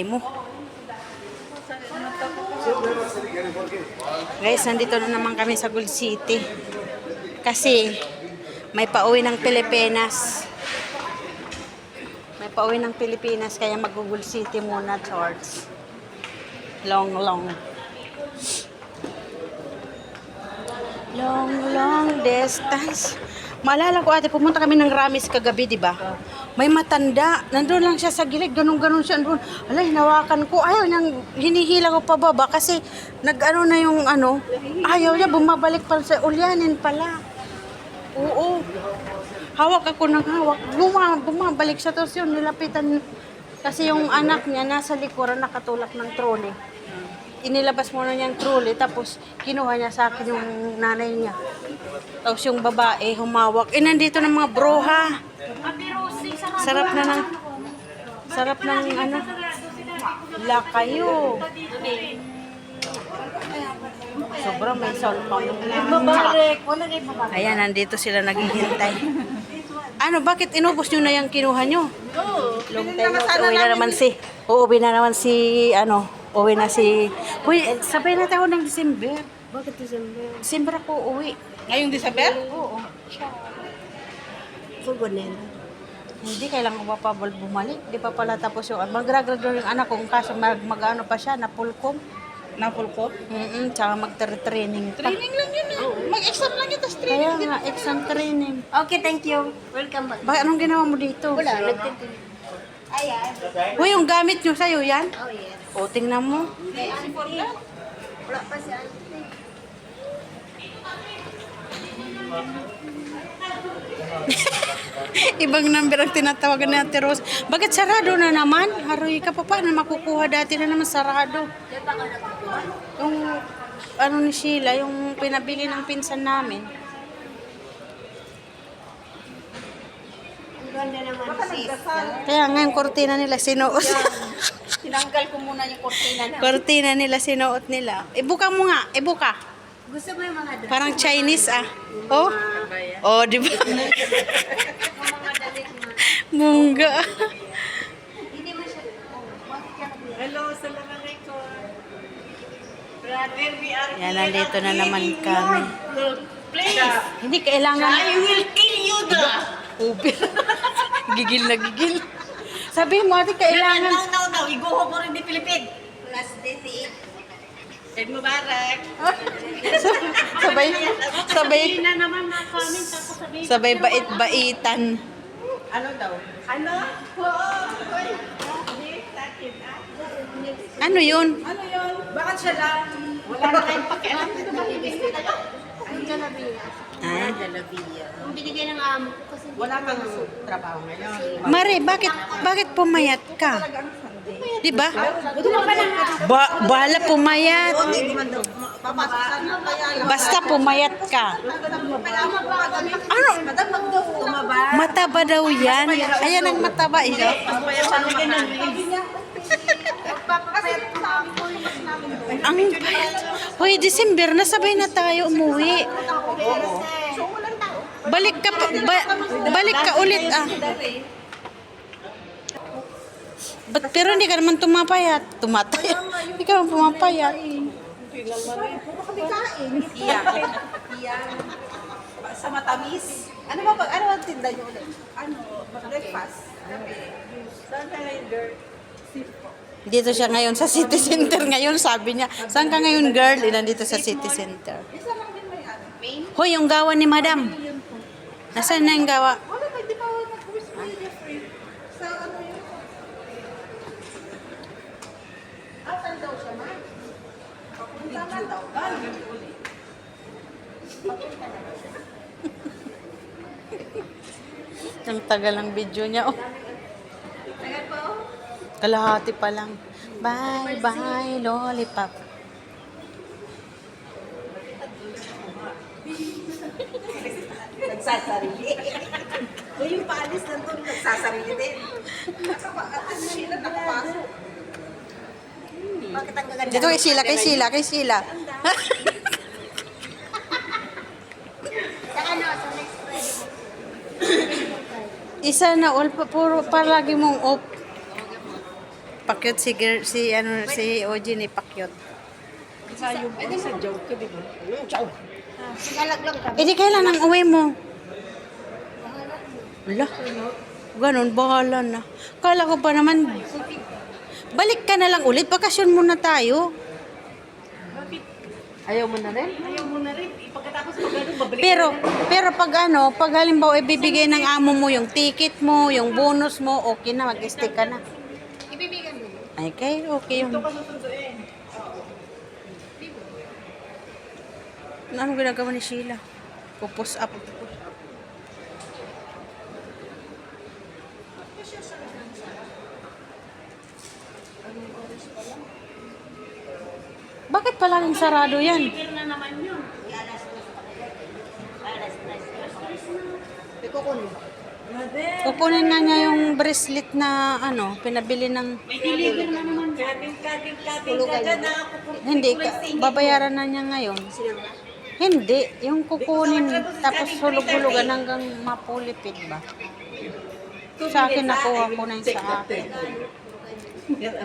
mo. Guys, nandito na naman kami sa Gold City. Kasi may pauwi ng Pilipinas. May pauwi ng Pilipinas kaya mag-Gold City muna, George. Long distance. Maalala ko ate, pumunta kami ng Ramis kagabi, di ba? May matanda. Nandun lang siya sa gilid. Ganun siya. Nandun. Alay, hinawakan ko. Ayaw niyang hinihila ko pababa kasi nag-ano na yung ano. Ayaw niya, bumabalik pa sa ulyanin pala. Oo. Hawak ako ng hawak. Bumabalik siya. Tapos yun, nilapitan. Kasi yung anak niya nasa likuran nakatulak ng trolley. Inilabas muna niyang trolley. Tapos kinuha niya sa akin yung nanay niya. Tapos yung babae humawak. Nandito ng mga broha. Sarap ng ano. Lakayo. Sobrang may salpang. Ayan, nandito sila naghihintay. Ano, bakit inubos nyo na yung kinuha nyo? Uuwi na naman si, uwi na si, uy, sabay na tayo ng December. Bakit December? December ako uwi. Ngayong December? Oo. Fugonin. Hindi, kailangan ko pa bumalik. Di pa pala tapos yung, mag-graduate yung anak ko, kaso mag-ano pa siya, na pulkom. Na full coat? Tsaka mag-training pa. Training lang yun eh. Mag-exam lang yun, tapos Kaya training din. nga, exam training. Okay, thank you. Welcome back. Bakit anong ginawa mo dito? Wala, nagtitin. Ayan. Uy, yung gamit nyo sa'yo yan? Oh, yes. O, tingnan mo. Wala pa si auntie. Ibang number ang tinatawagan ni Ate Rose. Bakit sarado na naman? Haroy ka pa, paano makukuha? Dati na naman sarado. Yung ano ni Sheila, yung pinabili ng pinsan namin. Ang ganda naman sis. Kaya nga yung kortina nila sinuot. Tinanggal ko muna yung kortina na. Kortina nila sinuot nila. Ibuka mo nga, ibuka. Gusto mo yung mga damit? Parang Chinese Oh? Oh, di ba? Yung mga damit mo. Mungga. Hindi mo siya. Hello, salamat ko. Brother, we are Yan, nandito na naman kami. Please, Hindi kailangan. I will kill you the. Ubi. Gigil na gigil. Sabi mo, ate, kailangan. No. Iguho mo rin di Pilipid. Plus 28. Eid Mubarak. Sabay na naman na kami, tapos sabihin. sabay bait-baitan. Ano daw? Ano? Oo. Ano yun? Ano yun? Bakit siya lang? Wala na kayong pakialam. Ang jalabia. Ah. Jalabia. Ang binigay ng amo ko kasi Wala kang trabaho ngayon. Mari, bakit pumayat ka? Di ba? Bahala pumayat. Papasok sana kaya lang. Basta pumayat ka. Ano? Mataba daw yan. Ayan ang mataba. Ang Hoy, December na, sabay na tayo umuwi. Balik ka ulit pero hindi ka naman tumapayat. Hindi ka naman pumapayat. Iyak. Sa matamis. Ano ang tinda niyo ulit? Breakfast. Saan ka ngayon, girl? Dito siya ngayon sa City Center ngayon, sabi niya. Saan ka ngayon, girl? Nandito sa City Center. Isa lang din may ano. Hoy, yung gawa ni Madam. Nasaan na yung gawa? Wala, di ba nag-wish mo yung Jeffrey? Sa ano yun? Asan daw siya, ma? Papunta na daw. Ang tagal ng video niya. Tagal po. Kalahati pa lang. Bye, lollipop. Nagsasarili. O yung paalis nandun, nagsasarili din. At sila nakapasok. Bakit ang gaganda? Dito kay Sheila. sa ano, sa next Friday. Isa na all, puro palagi mong off. pakyot si Oji ni pakyot. Sa yung sa joke ko, di ba? Sinalaglag ka. Eh di kailan ang uwi mo? Wala. Ganun, bahala na. Kala ko pa naman, balik ka na lang ulit. Bakasyon muna tayo. Ayaw mo na rin? Ayaw mo na rin. Pagkatapos pag babalik Pero pag halimbawa ibibigay ng amo mo yung ticket mo, yung bonus mo, okay na, mag-stay ka na. Ibibigyan mo. Okay, okay yun. ka susunduin. Ano ginagawa ni Sheila? Pupus up. Bakit palaging sarado yan? Kukunin na niya yung bracelet na pinabili ng... Kating ka dyan na ako. Hindi, babayaran na niya ngayon. Hindi, yung kukunin tapos hulog-hulugan hanggang mapulipid ba? Sa akin nakuha ko na yung sa akin.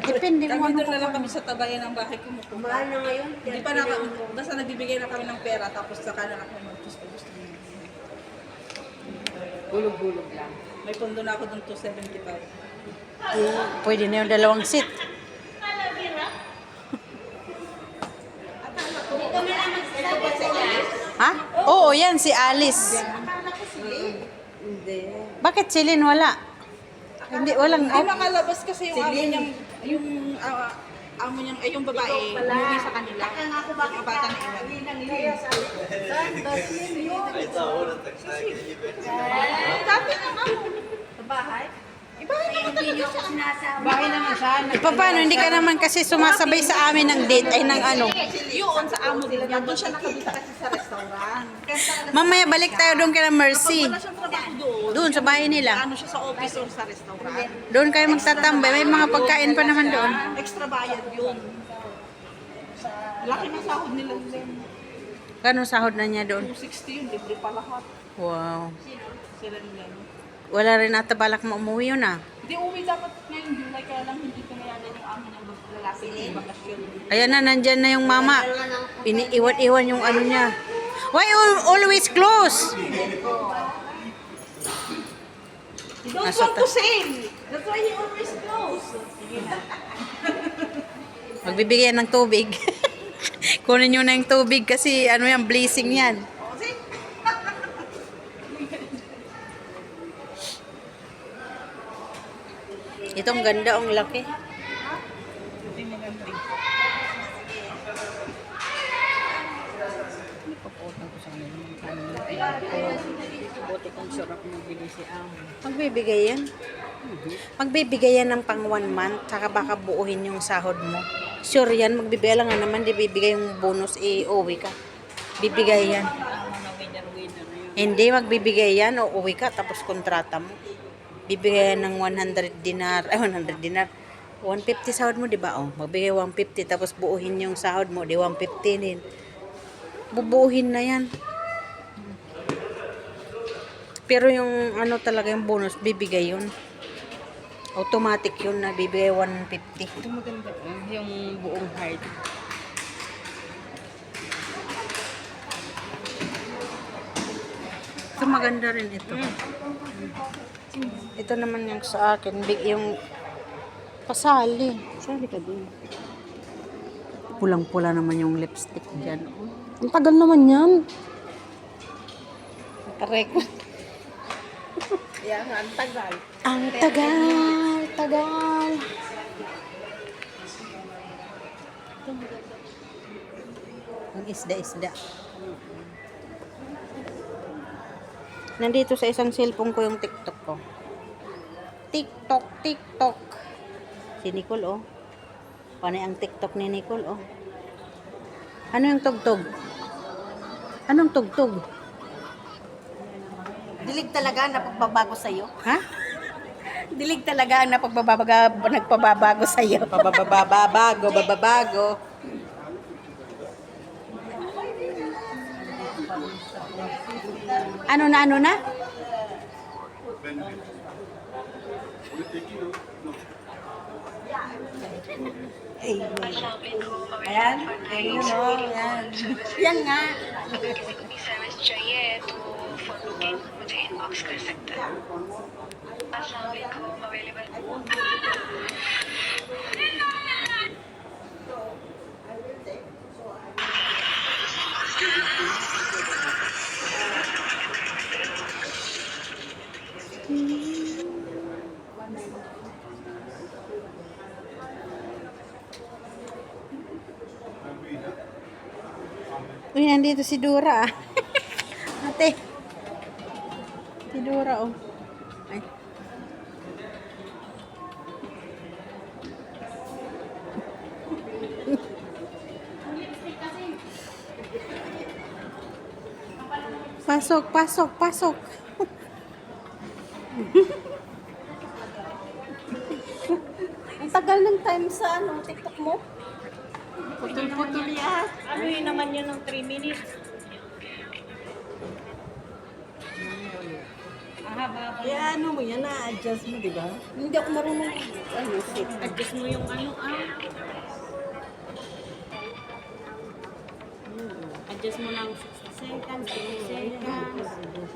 Depende mo Kami ano doon na lang kukunin. kami sa tabayan ng bahay ko. Mahal na ngayon. Hindi pa basta nagbibigay na kami ng pera tapos saka na kami mag-gusto-gusto. Bulog-bulog lang. May pondo na ako doon 275. Pwede na yung dalawang seat. Ha? Oo, yan si Alice. Hindi. Bakit si Lynn wala? Hindi, walang... Hindi makalabas kasi yung amo niyang, amo niyang, yung babae, umuwi sa kanila. Yung bata na iwan. Dati ng amo. Sa bahay? Hindi niyo ako sinasama. Bahay naman siya. Paano? Hindi ka naman kasi sumasabay sa amin ng date ay ng ano. Yun, sa amo din niya. Doon siya nakabita kasi sa restaurant. Mamaya balik tayo doon kay Mercy. Wala siyang trabaho doon. Doon sa bahay nila. Ano siya sa office or sa restaurant. Doon kayo magtatambay. May mga pagkain pa naman doon. Extra bayad yun. Laki ng sahod nila yun. Kano sahod na niya doon? 260 yun, libre pa lahat. Wow. Sila nila. Wala rin ata balak mo umuwi yun ah. Hindi, uwi dapat ngayong July, kaya lang hindi pinayagan yung amo ng lalaki ng bakasyon. Ayan na, nandyan na yung mama. Iniiwan-iwan yung ano niya. Why always close? He don't Nasa want to sell. That's why he always close. Magbibigay ng tubig. Kunin nyo na yung tubig kasi ano yan, blessing yan. Kasi, Itong ganda, ang laki. hindi maganda. Ipapotong ko sa kanila. Buti kong sarap magbigay si Amo. Magbibigay yan? Magbibigay yan ng pang 1 month, saka baka buuhin yung sahod mo. Sure yan, magbibigay lang nga naman, di bibigay yung bonus, uwi ka. Bibigay yan. Hindi, magbibigay yan, o uwi ka, tapos kontrata mo. Bibigay yan ng 100 dinar, 100 dinar. 150 sahod mo, di ba? Oh, magbigay 150, tapos buuhin yung sahod mo, di 150 din. Bubuuhin na yan. Pero yung ano talaga yung bonus, bibigay yun. Automatic yun na bibigay 150. Ito maganda. Yung buong heart. Ito maganda rin ito. Ito naman yung sa akin, big yung pasali. Sali ka din. Pulang-pula naman yung lipstick dyan. Ang tagal naman yan. Correct. Kaya nga, ang tagal. Ang tagal. Ang isda-isda. Nandito sa isang cellphone ko yung TikTok ko. TikTok. Si Nicole, oh. Panay ang TikTok ni Nicole, oh. Ano yung tugtog? Anong tugtog? Dilig talaga na pagbabago sa'yo. Ha? Dilig talaga ang nagpababago sa'yo. Bababago. Ano na? Ay, ayan. Ayun, no? Ayan. Yan nga. Service चाहिए तो for booking मुझे इनबॉक्स कर सकता है अस्सलाम वालेकुम available Uy, nandito si Dora. Ate. Si Dora, oh. Ay. Pasok, pasok, pasok. Ang tagal ng time sa TikTok mo. Putol-putol yan. Ano yun naman yun ng 3 minutes? Kaya ano mo yan, na-adjust mo, di ba? Hindi ako marunong. Ano, adjust mo yung ano, Adjust mo ng 60 seconds, 20 seconds.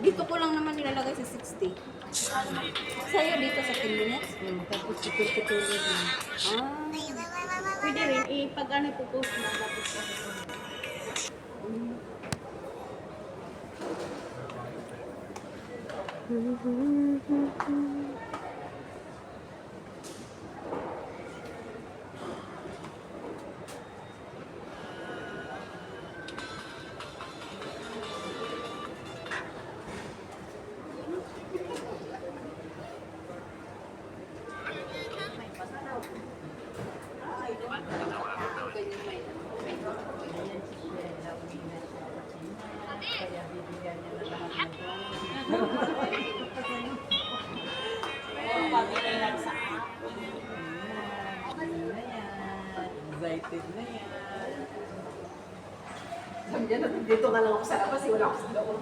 Dito ko lang naman nilalagay sa 60. Sa'yo dito sa 10 minutes? Tapos putol-putulin mo. Pwede rin, pag ano ipopost mo, tapos Excited na yan. Sabi niya, dito ka lang ako sa labas, wala ako sa loob.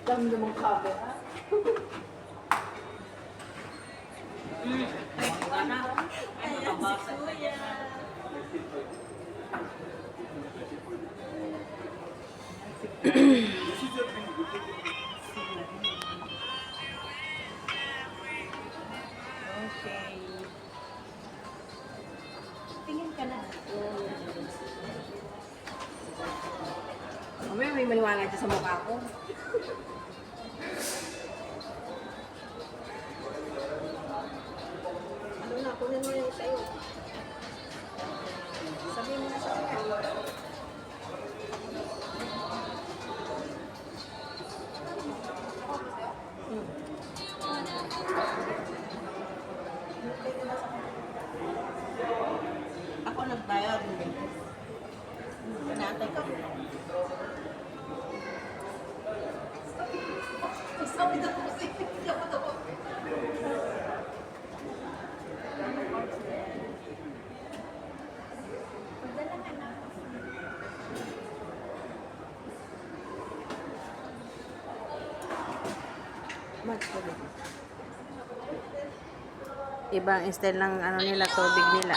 Dami namang camera. tingin ka na. Mamaya may maliwanag dyan sa mukha ko. Ano na, kunin mo yung sa'yo. Sabihin mo na sa kanya. Ako nagbayad. Naantay ka. Sabi na kasi, hindi ako daw. Ibang style ng ano nila, tubig nila.